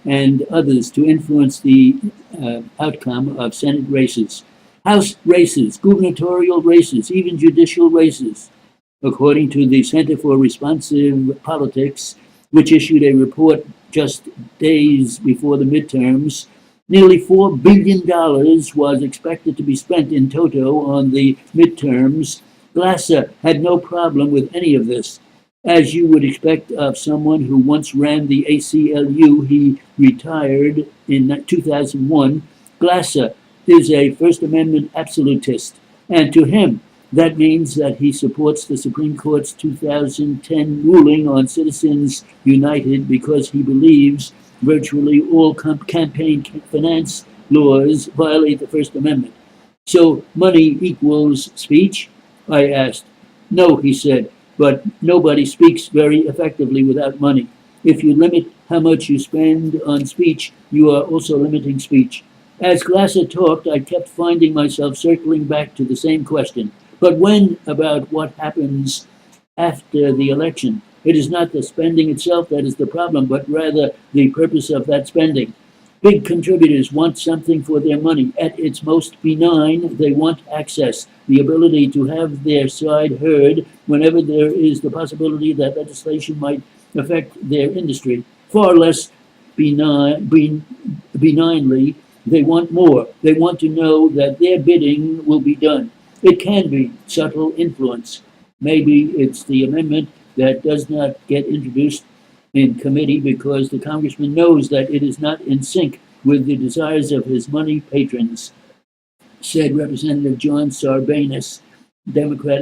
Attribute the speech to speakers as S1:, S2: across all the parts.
S1: and others to influence the outcome of Senate races, House races, gubernatorial races, even judicial races. According to the Center for Responsive Politics, which issued a report just days before the midterms, nearly $4 billion was expected to be spent in toto on the midterms. Glasser had no problem with any of this. As you would expect of someone who once ran the ACLU, he retired in 2001. Glasser is a First Amendment absolutist, and to him, that means that he supports the Supreme Court's 2010 ruling on Citizens United because he believes virtually all campaign finance laws violate the First Amendment. So money equals speech? I asked. No, he said, but nobody speaks very effectively without money. If you limit how much you spend on speech, you are also limiting speech. As Glasser talked, I kept finding myself circling back to the same question. But when about what happens after the election? It is not the spending itself that is the problem, but rather the purpose of that spending. Big contributors want something for their money. At its most benign, they want access, the ability to have their side heard whenever there is the possibility that legislation might affect their industry. Far less benignly, they want more. They want to know that their bidding will be done. It can be subtle influence. Maybe it's the amendment that does not get introduced in committee because the congressman knows that it is not in sync with the desires of his money patrons, said Representative John Sarbanes, Democrat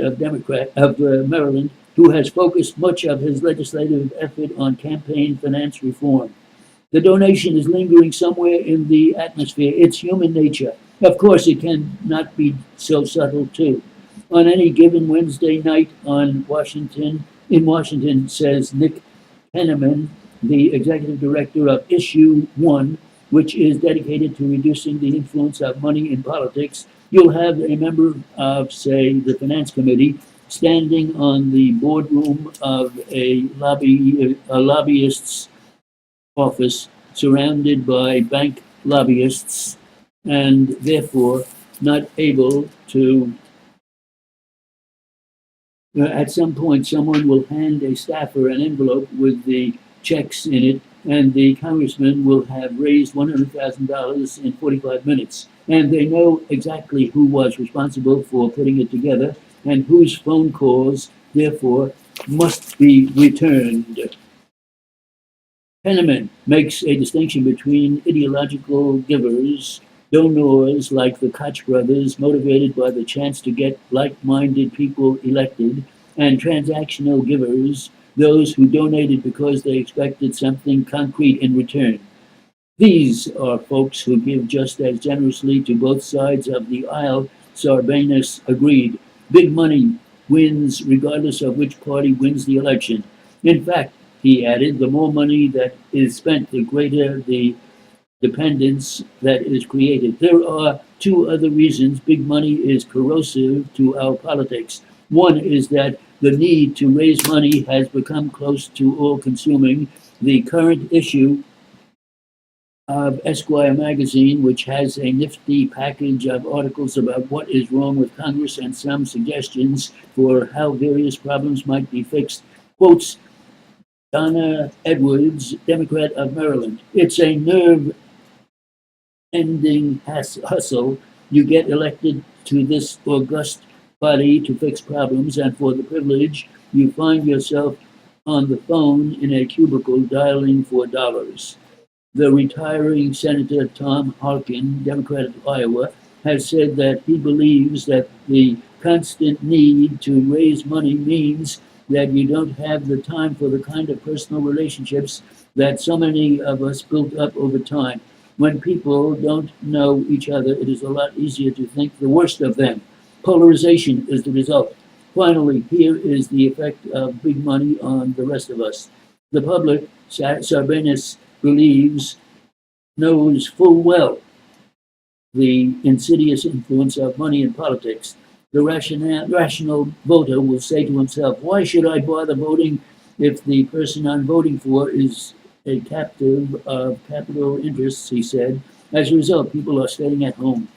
S1: of Maryland, who has focused much of his legislative effort on campaign finance reform. The donation is lingering somewhere in the atmosphere. It's human nature. Of course, it cannot be so subtle, too. On any given Wednesday night in Washington, says Nick Penniman, the executive director of Issue One, which is dedicated to reducing the influence of money in politics, you'll have a member of, say, the Finance Committee standing on the boardroom of a lobbyist's office surrounded by bank lobbyists and therefore not able to. At some point, someone will hand a staffer an envelope with the checks in it, and the congressman will have raised $100,000 in 45 minutes. And they know exactly who was responsible for putting it together and whose phone calls, therefore, must be returned. Penniman makes a distinction between ideological givers, donors like the Koch brothers, motivated by the chance to get like-minded people elected, and transactional givers, those who donated because they expected something concrete in return. These are folks who give just as generously to both sides of the aisle, Sarbanes agreed. Big money wins regardless of which party wins the election. In fact, he added, the more money that is spent, the greater the dependence that is created. There are two other reasons big money is corrosive to our politics. One is that the need to raise money has become close to all-consuming. The current issue of Esquire magazine, which has a nifty package of articles about what is wrong with Congress and some suggestions for how various problems might be fixed, quotes Donna Edwards, Democrat of Maryland. It's a nerve-ending hustle. You get elected to this august body to fix problems, and for the privilege, you find yourself on the phone in a cubicle dialing for dollars. The retiring Senator Tom Harkin, Democrat of Iowa, has said that he believes that the constant need to raise money means that you don't have the time for the kind of personal relationships that so many of us built up over time. When people don't know each other, it is a lot easier to think the worst of them. Polarization is the result. Finally, here is the effect of big money on the rest of us. The public, Sarbanes believes, knows full well the insidious influence of money in politics. The rational voter will say to himself, why should I bother voting if the person I'm voting for is a captive of capital interests, he said. As a result, people are staying at home.